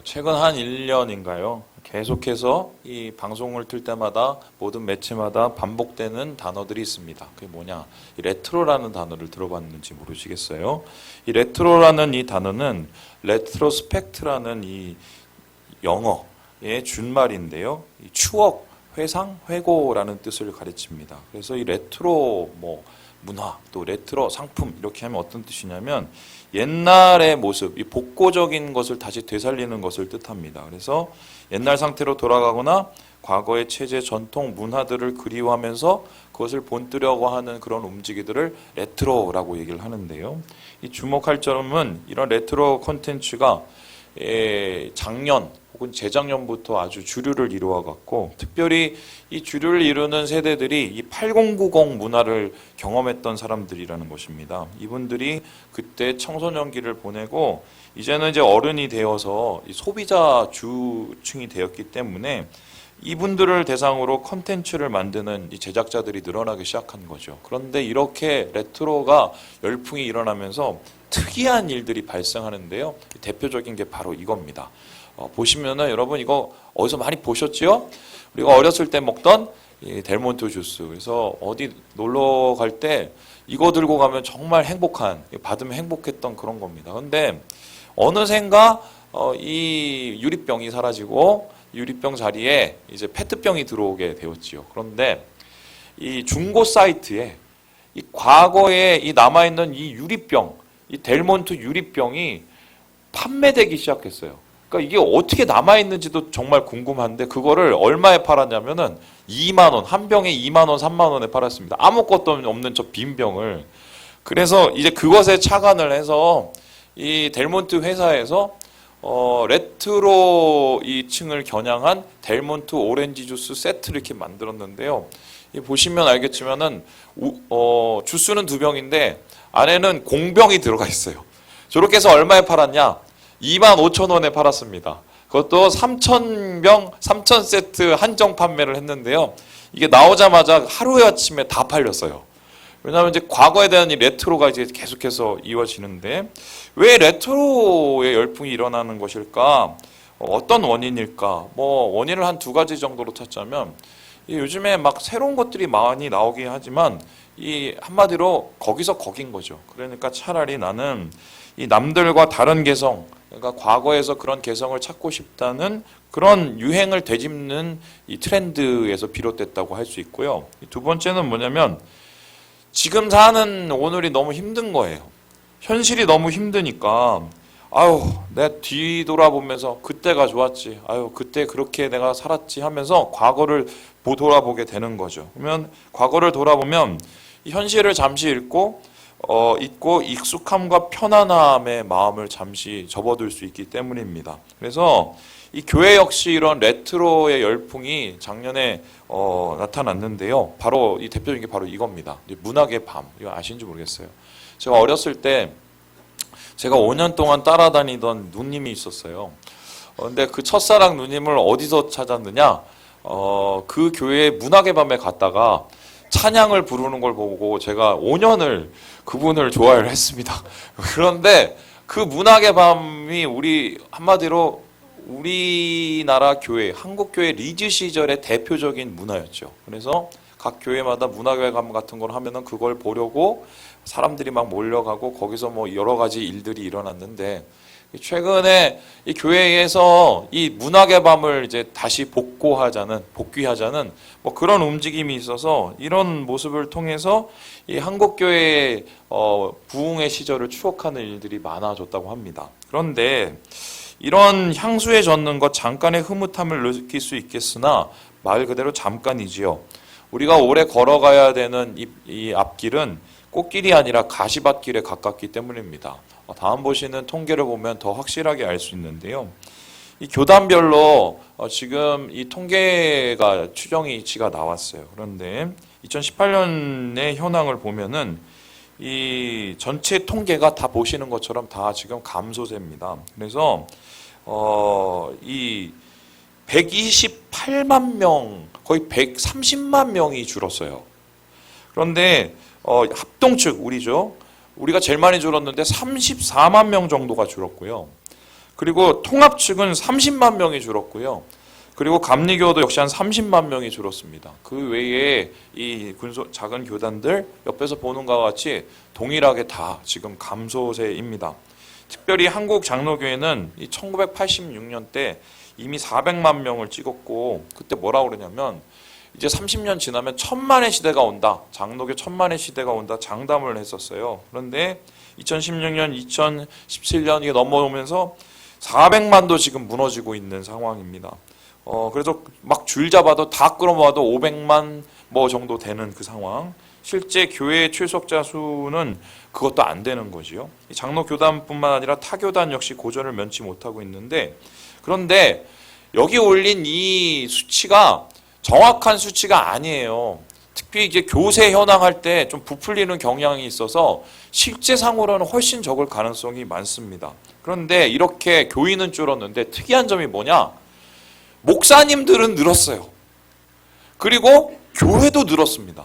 최근 한 1년인가요? 계속해서 이 방송을 틀 때마다 모든 매체마다 반복되는 단어들이 있습니다. 그게 뭐냐? 이 레트로라는 단어를 들어봤는지 모르시겠어요? 이 레트로라는 이 단어는 레트로스펙트라는 이 영어의 준말인데요. 이 추억, 회상, 회고라는 뜻을 가르칩니다. 그래서 이 레트로 문화, 또 레트로 상품 이렇게 하면 어떤 뜻이냐면 옛날의 모습, 이 복고적인 것을 다시 되살리는 것을 뜻합니다. 그래서 옛날 상태로 돌아가거나 과거의 체제, 전통, 문화들을 그리워하면서 그것을 본뜨려고 하는 그런 움직이들을 레트로라고 얘기를 하는데요. 이 주목할 점은 이런 레트로 콘텐츠가 작년 혹은 재작년부터 아주 주류를 이루어갔고, 특별히 이 주류를 이루는 세대들이 이 8090 문화를 경험했던 사람들이라는 것입니다. 이분들이 그때 청소년기를 보내고 이제는 이제 어른이 되어서 이 소비자 주층이 되었기 때문에 이분들을 대상으로 컨텐츠를 만드는 이 제작자들이 늘어나기 시작한 거죠. 그런데 이렇게 레트로가 열풍이 일어나면서 특이한 일들이 발생하는데요. 대표적인 게 바로 이겁니다. 보시면은 여러분 이거 어디서 많이 보셨죠? 우리가 어렸을 때 먹던 이 델몬트 주스. 그래서 어디 놀러 갈 때 이거 들고 가면 정말 받으면 행복했던 그런 겁니다. 그런데 어느샌가 이 유리병이 사라지고 유리병 자리에 이제 페트병이 들어오게 되었지요. 그런데 이 중고 사이트에 이 과거에 이 남아있는 이 유리병, 이 델몬트 유리병이 판매되기 시작했어요. 그러니까 이게 어떻게 남아있는지도 정말 궁금한데 그거를 얼마에 팔았냐면은 2만 원, 한 병에 2만 원, 3만 원에 팔았습니다. 아무것도 없는 저 빈 병을. 그래서 이제 그것에 착안을 해서 이 델몬트 회사에서 레트로 이 층을 겨냥한 델몬트 오렌지 주스 세트를 이렇게 만들었는데요. 보시면 알겠지만은 주스는 2병인데 안에는 공병이 들어가 있어요. 저렇게 해서 얼마에 팔았냐? 25,000원에 팔았습니다. 그것도 3,000병, 3,000세트 한정 판매를 했는데요. 이게 나오자마자 하루아침에 다 팔렸어요. 왜냐하면 이제 과거에 대한 이 레트로가 이제 계속해서 이어지는데 왜 레트로의 열풍이 일어나는 것일까? 어떤 원인일까? 원인을 한 2가지 정도로 찾자면 요즘에 막 새로운 것들이 많이 나오긴 하지만 이 한마디로 거기서 거긴 거죠. 그러니까 차라리 나는 이 남들과 다른 개성, 그러니까 과거에서 그런 개성을 찾고 싶다는 그런 유행을 되짚는 이 트렌드에서 비롯됐다고 할 수 있고요. 2번째는 뭐냐면 지금 사는 오늘이 너무 힘든 거예요. 현실이 너무 힘드니까 내 뒤돌아보면서 그때가 좋았지. 그때 그렇게 내가 살았지 하면서 과거를 돌아보게 되는 거죠. 그러면 과거를 돌아보면 이 현실을 잠시 잊고 익숙함과 편안함의 마음을 잠시 접어들 수 있기 때문입니다. 그래서 이 교회 역시 이런 레트로의 열풍이 작년에 나타났는데요. 바로 이 대표적인 게 바로 이겁니다. 문학의 밤. 이거 아시는지 모르겠어요. 제가 어렸을 때 제가 5년 동안 따라다니던 누님이 있었어요. 근데 그 첫사랑 누님을 어디서 찾았느냐? 그 교회 문학의 밤에 갔다가 찬양을 부르는 걸 보고 제가 5년을 그분을 좋아를 했습니다. 그런데 그 문학의 밤이 한마디로 우리나라 교회, 한국교회 리즈 시절의 대표적인 문화였죠. 그래서 각 교회마다 문학의 밤 같은 걸 하면은 그걸 보려고 사람들이 막 몰려가고 거기서 여러 가지 일들이 일어났는데 최근에 이 교회에서 이 문학의 밤을 이제 다시 복귀하자는 그런 움직임이 있어서 이런 모습을 통해서 이 한국교회의 부흥의 시절을 추억하는 일들이 많아졌다고 합니다. 그런데 이런 향수에 젖는 것 잠깐의 흐뭇함을 느낄 수 있겠으나 말 그대로 잠깐이지요. 우리가 오래 걸어가야 되는 이 앞길은 꽃길이 아니라 가시밭길에 가깝기 때문입니다. 다음 보시는 통계를 보면 더 확실하게 알 수 있는데요. 이 교단별로 지금 이 통계가 추정치가 나왔어요. 그런데 2018년의 현황을 보면은 이 전체 통계가 다 보시는 것처럼 다 지금 감소세입니다. 그래서 이 128만 명, 거의 130만 명이 줄었어요. 그런데 합동측 우리가 제일 많이 줄었는데 34만 명 정도가 줄었고요. 그리고 통합 측은 30만 명이 줄었고요. 그리고 감리교도 역시 한 30만 명이 줄었습니다. 그 외에 이 작은 교단들 옆에서 보는 것과 같이 동일하게 다 지금 감소세입니다. 특별히 한국 장로교회는 1986년 때 이미 400만 명을 찍었고, 그때 뭐라고 그러냐면 이제 30년 지나면 1000만의 시대가 온다, 장로교 1000만의 시대가 온다 장담을 했었어요. 그런데 2016년, 2017년 이게 넘어오면서 400만도 지금 무너지고 있는 상황입니다. 그래서 막 줄 잡아도 다 끌어모아도 500만 뭐 정도 되는 그 상황. 실제 교회의 출석자 수는 그것도 안 되는 거지요. 장로 교단뿐만 아니라 타 교단 역시 고전을 면치 못하고 있는데, 그런데 여기 올린 이 수치가 정확한 수치가 아니에요. 특히 이제 교세 현황할 때 좀 부풀리는 경향이 있어서 실제상으로는 훨씬 적을 가능성이 많습니다. 그런데 이렇게 교인은 줄었는데 특이한 점이 뭐냐? 목사님들은 늘었어요. 그리고 교회도 늘었습니다.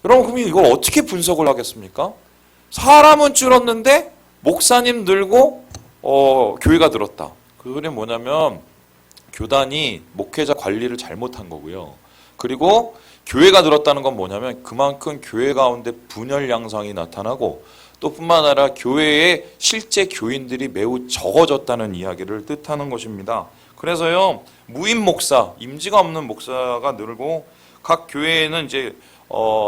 여러분, 그럼 이걸 어떻게 분석을 하겠습니까? 사람은 줄었는데 목사님 늘고 교회가 늘었다. 그게 뭐냐면 교단이 목회자 관리를 잘못한 거고요. 그리고 교회가 늘었다는 건 뭐냐면 그만큼 교회 가운데 분열 양상이 나타나고, 또 뿐만 아니라 교회의 실제 교인들이 매우 적어졌다는 이야기를 뜻하는 것입니다. 그래서요, 무임 목사, 임지가 없는 목사가 늘고 각 교회에는 이제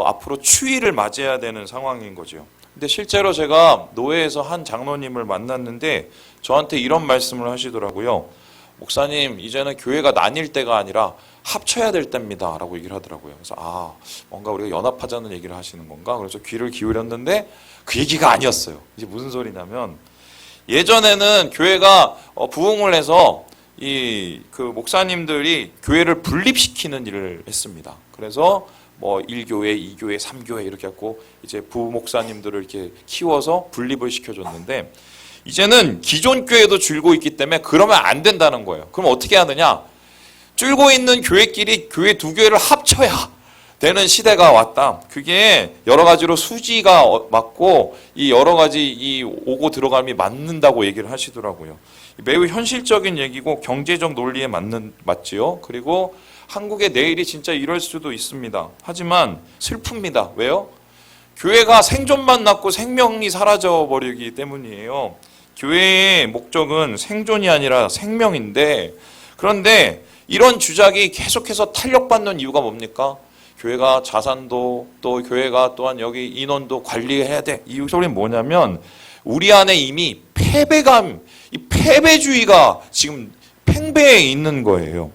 앞으로 추위를 맞이해야 되는 상황인 거죠. 근데 실제로 제가 노회에서 한 장로님을 만났는데 저한테 이런 말씀을 하시더라고요. 목사님, 이제는 교회가 나뉠 때가 아니라 합쳐야 될 때입니다 라고 얘기를 하더라고요. 그래서 뭔가 우리가 연합하자는 얘기를 하시는 건가? 그래서 귀를 기울였는데 그 얘기가 아니었어요. 이제 무슨 소리냐면, 예전에는 교회가 부흥을 해서 그 목사님들이 교회를 분립시키는 일을 했습니다. 그래서 뭐 1교회, 2교회, 3교회 이렇게 갖고 이제 부목사님들을 이렇게 키워서 분립을 시켜줬는데, 이제는 기존 교회도 줄고 있기 때문에 그러면 안 된다는 거예요. 그럼 어떻게 하느냐? 줄고 있는 교회끼리 교회 두 교회를 합쳐야 되는 시대가 왔다. 그게 여러 가지로 수지가 맞고 이 여러 가지 이 오고 들어감이 맞는다고 얘기를 하시더라고요. 매우 현실적인 얘기고 경제적 논리에 맞지요. 그리고 한국의 내일이 진짜 이럴 수도 있습니다. 하지만 슬픕니다. 왜요? 교회가 생존만 낳고 생명이 사라져 버리기 때문이에요. 교회의 목적은 생존이 아니라 생명인데, 그런데 이런 주작이 계속해서 탄력받는 이유가 뭡니까? 교회가 자산도, 또 교회가 또한 여기 인원도 관리해야 돼. 이 소리는 뭐냐면 우리 안에 이미 패배감, 이 패배주의가 지금 팽배해 있는 거예요.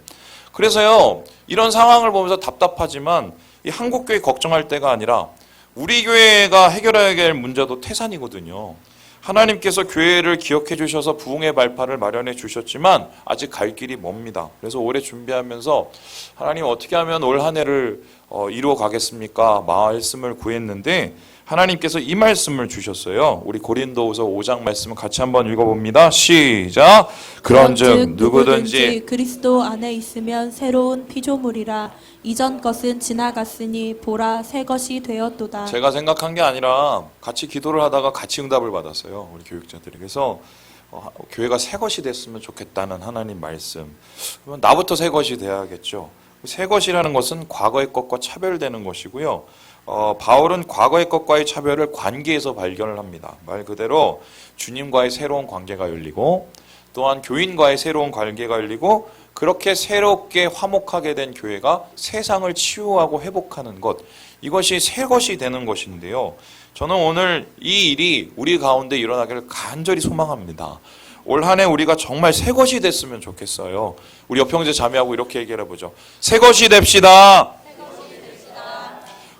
그래서요, 이런 상황을 보면서 답답하지만 이 한국교회 걱정할 때가 아니라 우리 교회가 해결해야 될 문제도 태산이거든요. 하나님께서 교회를 기억해 주셔서 부흥의 발판을 마련해 주셨지만 아직 갈 길이 멉니다. 그래서 올해 준비하면서 하나님 어떻게 하면 올 한 해를 이루어 가겠습니까? 말씀을 구했는데 하나님께서 이 말씀을 주셨어요. 우리 고린도후서 5장 말씀을 같이 한번 읽어봅니다. 시작. 그런즉 누구든지 그리스도 안에 있으면 새로운 피조물이라. 이전 것은 지나갔으니 보라 새 것이 되었도다. 제가 생각한 게 아니라 같이 기도를 하다가 같이 응답을 받았어요. 우리 교육자들이. 그래서 교회가 새 것이 됐으면 좋겠다는 하나님 말씀. 그러면 나부터 새 것이 돼야겠죠. 새 것이라는 것은 과거의 것과 차별되는 것이고요. 바울은 과거의 것과의 차별을 관계에서 발견을 합니다. 말 그대로 주님과의 새로운 관계가 열리고, 또한 교인과의 새로운 관계가 열리고, 그렇게 새롭게 화목하게 된 교회가 세상을 치유하고 회복하는 것, 이것이 새 것이 되는 것인데요. 저는 오늘 이 일이 우리 가운데 일어나기를 간절히 소망합니다. 올 한 해 우리가 정말 새 것이 됐으면 좋겠어요. 우리 옆 형제 자매하고 이렇게 얘기를 해보죠. 새 것이 됩시다.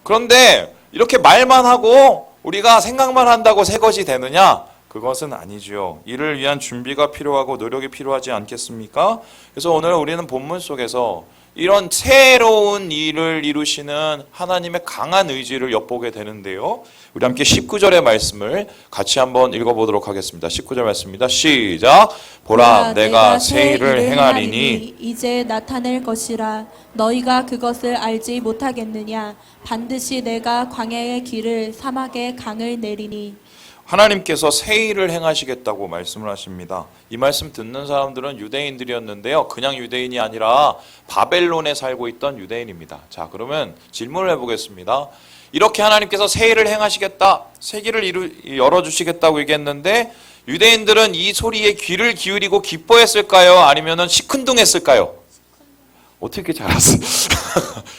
그런데 이렇게 말만 하고 우리가 생각만 한다고 새 것이 되느냐? 그것은 아니죠. 이를 위한 준비가 필요하고 노력이 필요하지 않겠습니까? 그래서 오늘 우리는 본문 속에서 이런 새로운 일을 이루시는 하나님의 강한 의지를 엿보게 되는데요. 우리 함께 19절의 말씀을 같이 한번 읽어보도록 하겠습니다. 19절 말씀입니다. 시작. 보라 내가 새 일을 행하리니 이제 나타낼 것이라. 너희가 그것을 알지 못하겠느냐. 반드시 내가 광야의 길을 사막의 강을 내리니. 하나님께서 새 일을 행하시겠다고 말씀을 하십니다. 이 말씀 듣는 사람들은 유대인들이었는데요. 그냥 유대인이 아니라 바벨론에 살고 있던 유대인입니다. 자, 그러면 질문을 해보겠습니다. 이렇게 하나님께서 새 일을 행하시겠다, 새 길을 열어주시겠다고 얘기했는데 유대인들은 이 소리에 귀를 기울이고 기뻐했을까요? 아니면 시큰둥했을까요? 어떻게 잘 알았어요?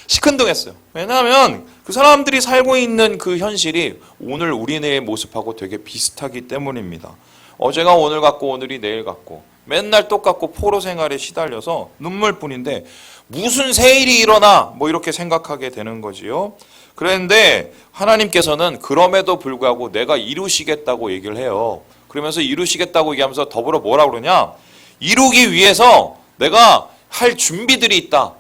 시큰둥했어요. 왜냐하면 그 사람들이 살고 있는 그 현실이 오늘 우리네의 모습하고 되게 비슷하기 때문입니다. 어제가 오늘 같고 오늘이 내일 같고 맨날 똑같고 포로 생활에 시달려서 눈물뿐인데 무슨 새 일이 일어나 뭐 이렇게 생각하게 되는 거지요. 그런데 하나님께서는 그럼에도 불구하고 내가 이루시겠다고 얘기를 해요. 그러면서 이루시겠다고 얘기하면서 더불어 뭐라 그러냐? 이루기 위해서 내가 할 준비들이 있다.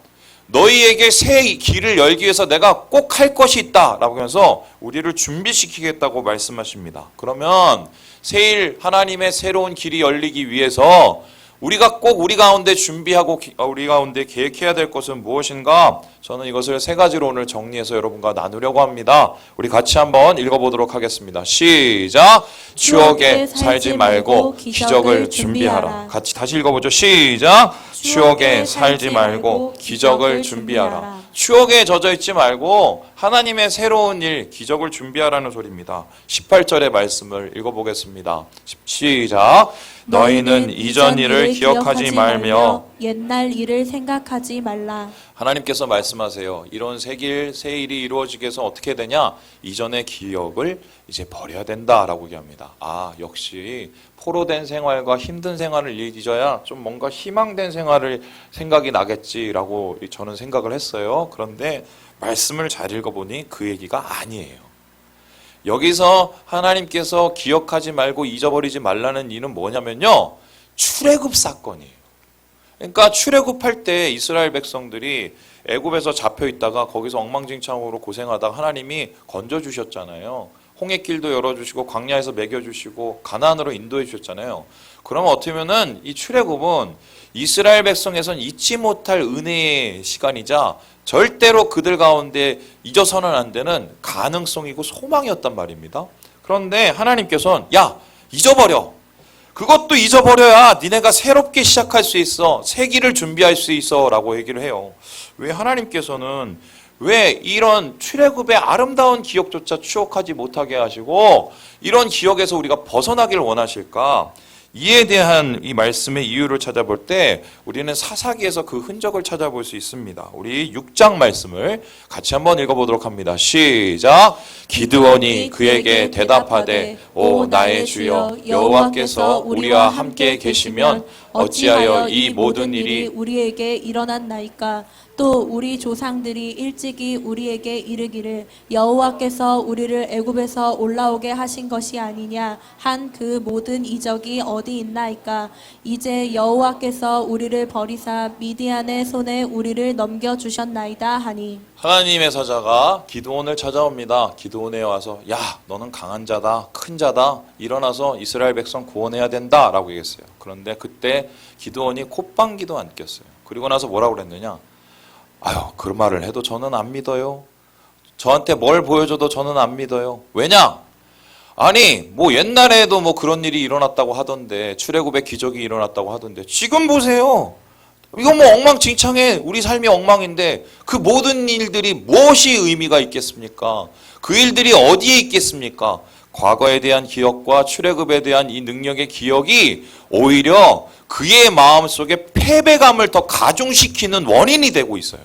너희에게 새 길을 열기 위해서 내가 꼭 할 것이 있다. 라고 하면서 우리를 준비시키겠다고 말씀하십니다. 그러면 새일 하나님의 새로운 길이 열리기 위해서 우리가 꼭 우리 가운데 준비하고 우리 가운데 계획해야 될 것은 무엇인가? 저는 이것을 세 가지로 오늘 정리해서 여러분과 나누려고 합니다. 우리 같이 한번 읽어보도록 하겠습니다. 시작! 추억에 살지 말고 기적을 준비하라. 같이 다시 읽어보죠. 시작! 추억에 살지 말고 기적을 준비하라. 추억에 젖어 있지 말고 하나님의 새로운 일, 기적을 준비하라는 소리입니다. 18절의 말씀을 읽어보겠습니다. 시작! 너희는 이전 일을 기억하지 말며 옛날 일을 생각하지 말라. 하나님께서 말씀하세요. 이런 새 일이 이루어지게 해서 어떻게 되냐? 이전의 기억을 이제 버려야 된다라고 얘기합니다. 아, 역시 포로된 생활과 힘든 생활을 잊어야 좀 뭔가 희망된 생활을 생각이 나겠지라고 저는 생각을 했어요. 그런데 말씀을 잘 읽어보니 그 얘기가 아니에요. 여기서 하나님께서 기억하지 말고 잊어버리지 말라는 이유는 뭐냐면요, 출애굽 사건이에요. 그러니까 출애굽할 때 이스라엘 백성들이 애굽에서 잡혀 있다가 거기서 엉망진창으로 고생하다가 하나님이 건져주셨잖아요. 홍해길도 열어주시고 광야에서 먹여주시고 가나안으로 인도해 주셨잖아요. 그러면 어떻게 보면은 이 출애굽은 이스라엘 백성에선 잊지 못할 은혜의 시간이자 절대로 그들 가운데 잊어서는 안 되는 가능성이고 소망이었단 말입니다. 그런데 하나님께서는 야, 잊어버려. 그것도 잊어버려야 니네가 새롭게 시작할 수 있어. 새 길을 준비할 수 있어 라고 얘기를 해요. 왜 하나님께서는 왜 이런 출애굽의 아름다운 기억조차 추억하지 못하게 하시고 이런 기억에서 우리가 벗어나기를 원하실까? 이에 대한 이 말씀의 이유를 찾아볼 때 우리는 사사기에서 그 흔적을 찾아볼 수 있습니다. 우리 6장 말씀을 같이 한번 읽어보도록 합니다. 시작! 기드온이 그에게 대답하되 오 나의 주여 여호와께서 우리와 함께 계시면 어찌하여 이 모든 일이 우리에게 일어났나이까? 또 우리 조상들이 일찍이 우리에게 이르기를 여호와께서 우리를 애굽에서 올라오게 하신 것이 아니냐 한 그 모든 이적이 어디 있나이까? 이제 여호와께서 우리를 버리사 미디안의 손에 우리를 넘겨주셨나이다 하니. 하나님의 사자가 기드온을 찾아옵니다. 기드온에 와서 야, 너는 강한 자다, 큰 자다, 일어나서 이스라엘 백성 구원해야 된다 라고 얘기했어요. 그런데 그때 기드온이 콧방귀도 안 꼈어요. 그리고 나서 뭐라고 그랬느냐? 아유, 그런 말을 해도 저는 안 믿어요. 저한테 뭘 보여줘도 저는 안 믿어요. 왜냐? 아니, 뭐 옛날에도 뭐 그런 일이 일어났다고 하던데, 출애굽의 기적이 일어났다고 하던데, 지금 보세요. 이건 뭐 엉망진창해. 우리 삶이 엉망인데 그 모든 일들이 무엇이 의미가 있겠습니까? 그 일들이 어디에 있겠습니까? 과거에 대한 기억과 출애굽에 대한 이 능력의 기억이 오히려 그의 마음속에 패배감을 더 가중시키는 원인이 되고 있어요.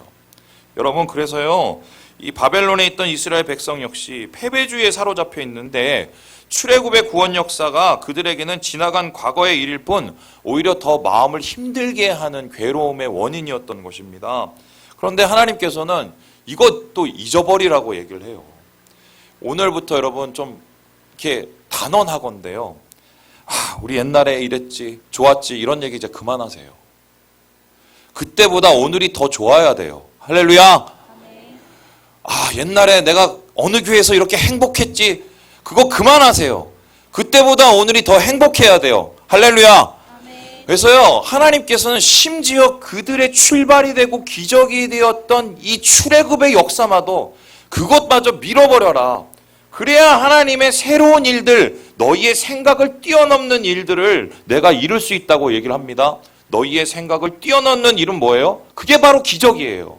여러분, 그래서요, 이 바벨론에 있던 이스라엘 백성 역시 패배주의에 사로잡혀 있는데 출애굽의 구원 역사가 그들에게는 지나간 과거의 일일 뿐 오히려 더 마음을 힘들게 하는 괴로움의 원인이었던 것입니다. 그런데 하나님께서는 이것도 잊어버리라고 얘기를 해요. 오늘부터 여러분 좀 이렇게 단언하건대요. 우리 옛날에 이랬지, 좋았지, 이런 얘기 이제 그만하세요. 그때보다 오늘이 더 좋아야 돼요. 할렐루야. 옛날에 내가 어느 교회에서 이렇게 행복했지, 그거 그만하세요. 그때보다 오늘이 더 행복해야 돼요. 할렐루야. 그래서요, 하나님께서는 심지어 그들의 출발이 되고 기적이 되었던 이 출애굽의 역사마도 그것마저 밀어버려라. 그래야 하나님의 새로운 일들, 너희의 생각을 뛰어넘는 일들을 내가 이룰 수 있다고 얘기를 합니다. 너희의 생각을 뛰어넘는 일은 뭐예요? 그게 바로 기적이에요.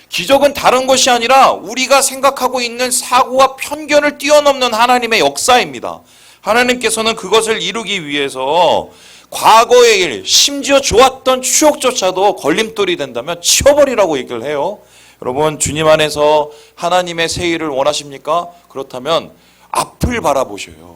기적은 다른 것이 아니라 우리가 생각하고 있는 사고와 편견을 뛰어넘는 하나님의 역사입니다. 하나님께서는 그것을 이루기 위해서 과거의 일, 심지어 좋았던 추억조차도 걸림돌이 된다면 치워버리라고 얘기를 해요. 여러분, 주님 안에서 하나님의 새 일을 원하십니까? 그렇다면 앞을 바라보셔요.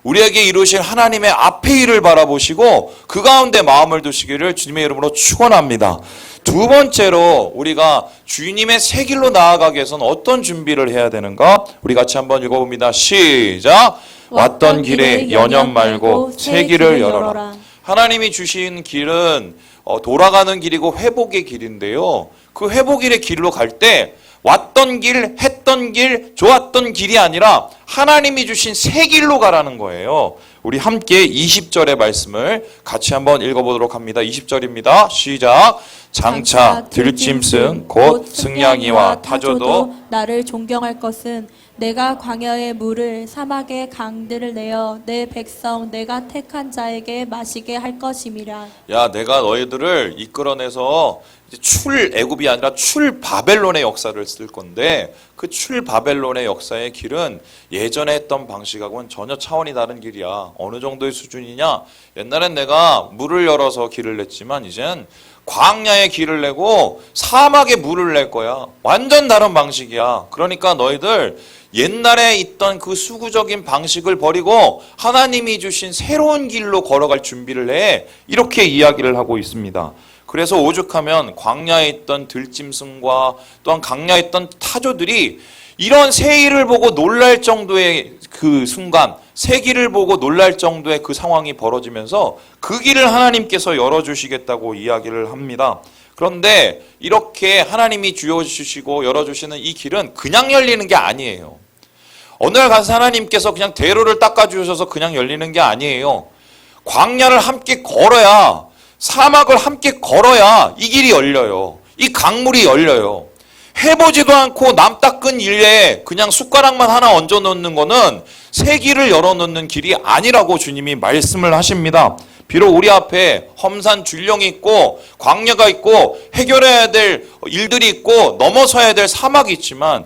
우리에게 이루실 하나님의 앞의 일을 바라보시고 그 가운데 마음을 두시기를 주님의 이름으로 축원합니다. 두 번째로 우리가 주님의 새 길로 나아가기 위해서는 어떤 준비를 해야 되는가? 우리 같이 한번 읽어봅니다. 시작! 왔던 길에 연연 말고 새 길을 열어라. 하나님이 주신 길은 돌아가는 길이고 회복의 길인데요. 그 회복의 길로 갈 때 왔던 길, 했던 길, 좋았던 길이 아니라 하나님이 주신 새 길로 가라는 거예요. 우리 함께 20절의 말씀을 같이 한번 읽어보도록 합니다. 20절입니다. 시작! 장차 들짐승 곧 승냥이와 타조도 나를 존경할 것은 내가 광야의 물을 사막의 강들을 내어 내 백성 내가 택한 자에게 마시게 할 것임이라. 야, 내가 너희들을 이끌어내서 이제 출 애굽이 아니라 출 바벨론의 역사를 쓸 건데 그 출 바벨론의 역사의 길은 예전에 했던 방식하고는 전혀 차원이 다른 길이야. 어느 정도의 수준이냐? 옛날엔 내가 물을 열어서 길을 냈지만 이젠 광야에 길을 내고 사막에 물을 낼 거야. 완전 다른 방식이야. 그러니까 너희들 옛날에 있던 그 수구적인 방식을 버리고 하나님이 주신 새로운 길로 걸어갈 준비를 해. 이렇게 이야기를 하고 있습니다. 그래서 오죽하면 광야에 있던 들짐승과 또한 광야에 있던 타조들이 이런 새 일을 보고 놀랄 정도의 그 순간, 새 길을 보고 놀랄 정도의 그 상황이 벌어지면서 그 길을 하나님께서 열어주시겠다고 이야기를 합니다. 그런데 이렇게 하나님이 주어주시고 열어주시는 이 길은 그냥 열리는 게 아니에요. 어느 날 가서 하나님께서 그냥 대로를 닦아주셔서 그냥 열리는 게 아니에요. 광야를 함께 걸어야, 사막을 함께 걸어야 이 길이 열려요. 이 강물이 열려요. 해보지도 않고 남 닦은 일에 그냥 숟가락만 하나 얹어 놓는 거는 새 길을 열어 놓는 길이 아니라고 주님이 말씀을 하십니다. 비록 우리 앞에 험산 줄령이 있고 광야가 있고 해결해야 될 일들이 있고 넘어서야 될 사막이 있지만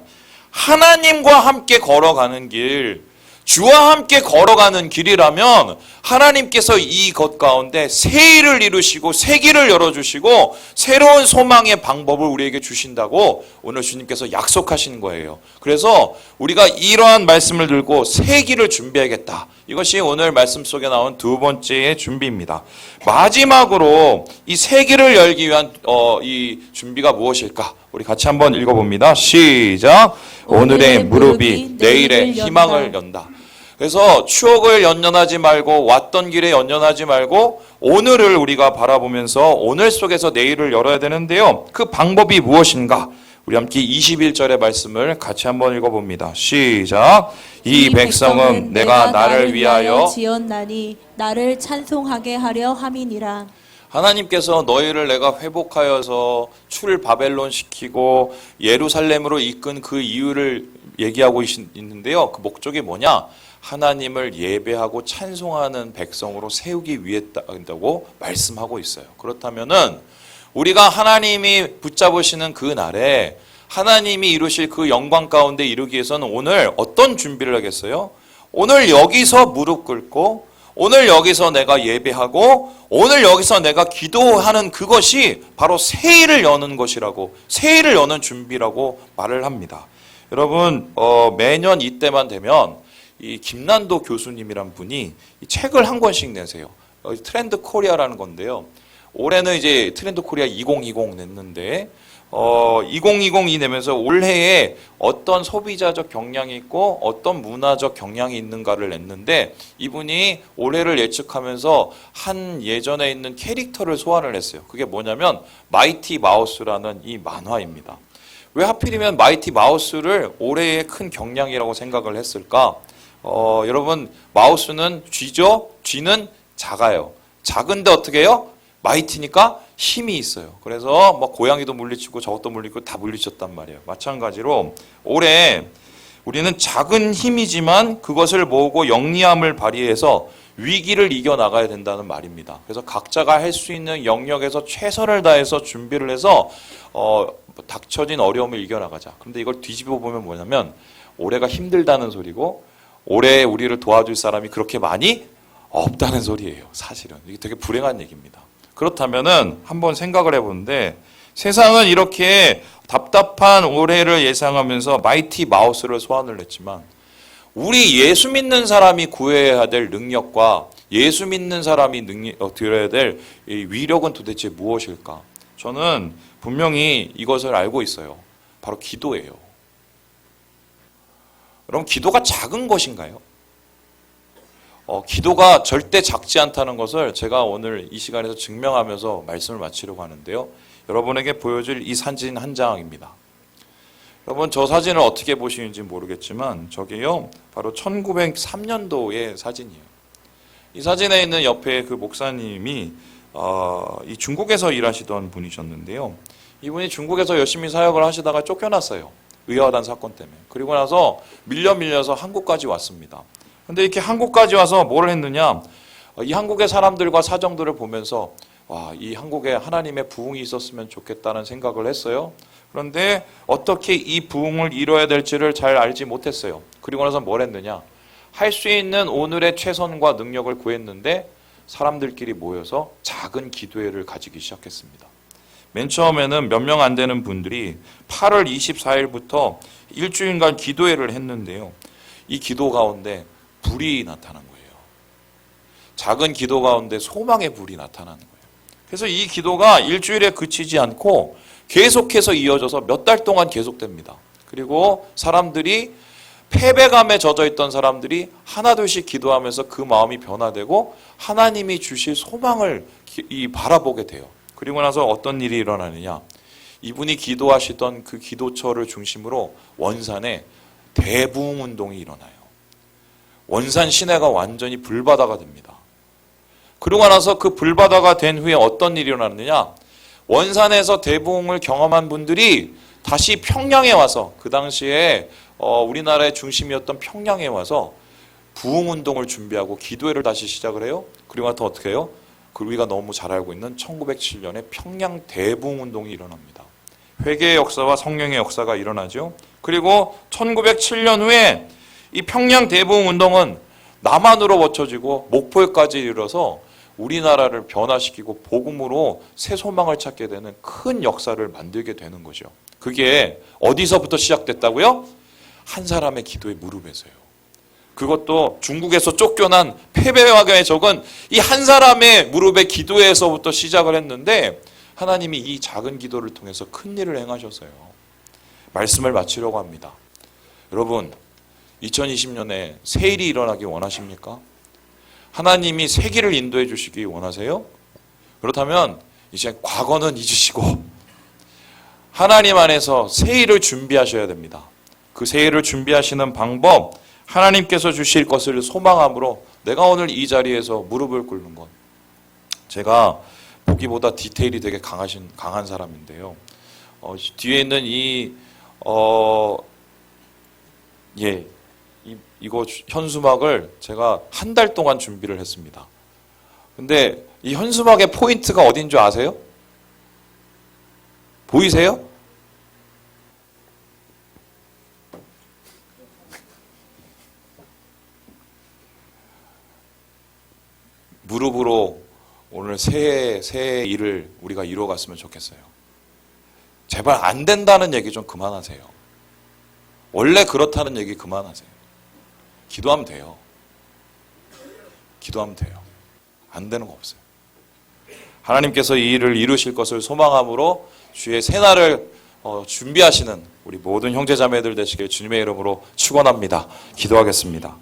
하나님과 함께 걸어가는 길, 주와 함께 걸어가는 길이라면 하나님께서 이것 가운데 새 일을 이루시고 새 길을 열어주시고 새로운 소망의 방법을 우리에게 주신다고 오늘 주님께서 약속하신 거예요. 그래서 우리가 이러한 말씀을 들고 새 길을 준비하겠다. 이것이 오늘 말씀 속에 나온 두 번째의 준비입니다. 마지막으로 이 새 길을 열기 위한 이 준비가 무엇일까? 우리 같이 한번 읽어봅니다. 시작! 오늘의 무릎이 내일의 희망을 연다. 그래서 추억을 연연하지 말고 왔던 길에 연연하지 말고 오늘을 우리가 바라보면서 오늘 속에서 내일을 열어야 되는데요. 그 방법이 무엇인가? 우리 함께 21절의 말씀을 같이 한번 읽어봅니다. 시작! 이 백성은 내가 나를 위하여 지었나니 나를 찬송하게 하려 함이니라. 하나님께서 너희를 내가 회복하여서 출 바벨론 시키고 예루살렘으로 이끈 그 이유를 얘기하고 있는데요. 그 목적이 뭐냐? 하나님을 예배하고 찬송하는 백성으로 세우기 위해다고 말씀하고 있어요. 그렇다면은 우리가 하나님이 붙잡으시는 그 날에 하나님이 이루실 그 영광 가운데 이루기 위해서는 오늘 어떤 준비를 하겠어요? 오늘 여기서 무릎 꿇고 오늘 여기서 내가 예배하고 오늘 여기서 내가 기도하는 그것이 바로 새 일을 여는 것이라고, 새 일을 여는 준비라고 말을 합니다. 여러분, 매년 이때만 되면 이 김난도 교수님이란 분이 이 책을 한 권씩 내세요. 트렌드 코리아라는 건데요. 올해는 이제 트렌드 코리아 2020 냈는데 2020이 내면서 올해에 어떤 소비자적 경향이 있고 어떤 문화적 경향이 있는가를 냈는데 이분이 올해를 예측하면서 한 예전에 있는 캐릭터를 소환을 했어요. 그게 뭐냐면 마이티 마우스라는 이 만화입니다. 왜 하필이면 마이티 마우스를 올해의 큰 경향이라고 생각을 했을까? 여러분, 마우스는 쥐죠? 쥐는 작아요. 작은데 어떻게 해요? 마이티니까 힘이 있어요. 그래서 뭐 고양이도 물리치고 저것도 물리치고 다 물리쳤단 말이에요. 마찬가지로 올해 우리는 작은 힘이지만 그것을 모으고 영리함을 발휘해서 위기를 이겨나가야 된다는 말입니다. 그래서 각자가 할 수 있는 영역에서 최선을 다해서 준비를 해서 닥쳐진 어려움을 이겨나가자. 그런데 이걸 뒤집어 보면 뭐냐면 올해가 힘들다는 소리고 올해 우리를 도와줄 사람이 그렇게 많이 없다는 소리예요. 사실은. 이게 되게 불행한 얘기입니다. 그렇다면은 한번 생각을 해보는데 세상은 이렇게 답답한 올해를 예상하면서 마이티 마우스를 소환을 했지만 우리 예수 믿는 사람이 구해야 될 능력과 예수 믿는 사람이 드려야 될 위력은 도대체 무엇일까? 저는 분명히 이것을 알고 있어요. 바로 기도예요. 그럼 기도가 작은 것인가요? 기도가 절대 작지 않다는 것을 제가 오늘 이 시간에서 증명하면서 말씀을 마치려고 하는데요. 여러분에게 보여줄 이 사진 한 장입니다. 여러분 저 사진을 어떻게 보시는지 모르겠지만 저게요 바로 1903년도의 사진이에요. 이 사진에 있는 옆에 그 목사님이 이 중국에서 일하시던 분이셨는데요. 이분이 중국에서 열심히 사역을 하시다가 쫓겨났어요. 의아하단 사건 때문에. 그리고 나서 밀려서 한국까지 왔습니다. 근데 이렇게 한국까지 와서 뭘 했느냐? 이 한국의 사람들과 사정들을 보면서 와, 이 한국에 하나님의 부흥이 있었으면 좋겠다는 생각을 했어요. 그런데 어떻게 이 부흥을 이뤄야 될지를 잘 알지 못했어요. 그리고 나서 뭘 했느냐? 할 수 있는 오늘의 최선과 능력을 구했는데 사람들끼리 모여서 작은 기도회를 가지기 시작했습니다. 맨 처음에는 몇 명 안 되는 분들이 8월 24일부터 일주일간 기도회를 했는데요. 이 기도 가운데 불이 나타난 거예요. 작은 기도 가운데 소망의 불이 나타나는 거예요. 그래서 이 기도가 일주일에 그치지 않고 계속해서 이어져서 몇 달 동안 계속됩니다. 그리고 사람들이 패배감에 젖어 있던 사람들이 하나둘씩 기도하면서 그 마음이 변화되고 하나님이 주실 소망을 바라보게 돼요. 그리고 나서 어떤 일이 일어나느냐? 이분이 기도하시던 그 기도처를 중심으로 원산에 대부흥 운동이 일어나요. 원산 시내가 완전히 불바다가 됩니다. 그러고 나서 그 불바다가 된 후에 어떤 일이 일어났느냐? 원산에서 대부흥을 경험한 분들이 다시 평양에 와서 그 당시에 우리나라의 중심이었던 평양에 와서 부흥운동을 준비하고 기도회를 다시 시작을 해요. 그리고 나서 어떻게 해요? 우리가 너무 잘 알고 있는 1907년에 평양 대부흥운동이 일어납니다. 회개의 역사와 성령의 역사가 일어나죠. 그리고 1907년 후에 이 평양 대부흥운동은 남한으로 거쳐지고 목포에까지 이르러서 우리나라를 변화시키고 복음으로 새 소망을 찾게 되는 큰 역사를 만들게 되는 거죠. 그게 어디서부터 시작됐다고요? 한 사람의 기도의 무릎에서요. 그것도 중국에서 쫓겨난 패배왕에 적은 이 한 사람의 무릎의 기도에서부터 시작을 했는데 하나님이 이 작은 기도를 통해서 큰 일을 행하셔서요. 말씀을 마치려고 합니다. 여러분 2020년에 새 일이 일어나기 원하십니까? 하나님이 새 길을 인도해 주시기 원하세요? 그렇다면 이제 과거는 잊으시고 하나님 안에서 새 일을 준비하셔야 됩니다. 그 새 일을 준비하시는 방법, 하나님께서 주실 것을 소망함으로 내가 오늘 이 자리에서 무릎을 꿇는 것. 제가 보기보다 디테일이 되게 강한 사람인데요. 뒤에 있는 이거 현수막을 제가 한 달 동안 준비를 했습니다. 근데 이 현수막의 포인트가 어딘 줄 아세요? 보이세요? 무릎으로 오늘 새해 일을 우리가 이루어갔으면 좋겠어요. 제발 안 된다는 얘기 좀 그만하세요. 원래 그렇다는 얘기 그만하세요. 기도하면 돼요. 기도하면 돼요. 안 되는 거 없어요. 하나님께서 이 일을 이루실 것을 소망함으로 주의 새날을 준비하시는 우리 모든 형제자매들 되시길 주님의 이름으로 축원합니다. 기도하겠습니다.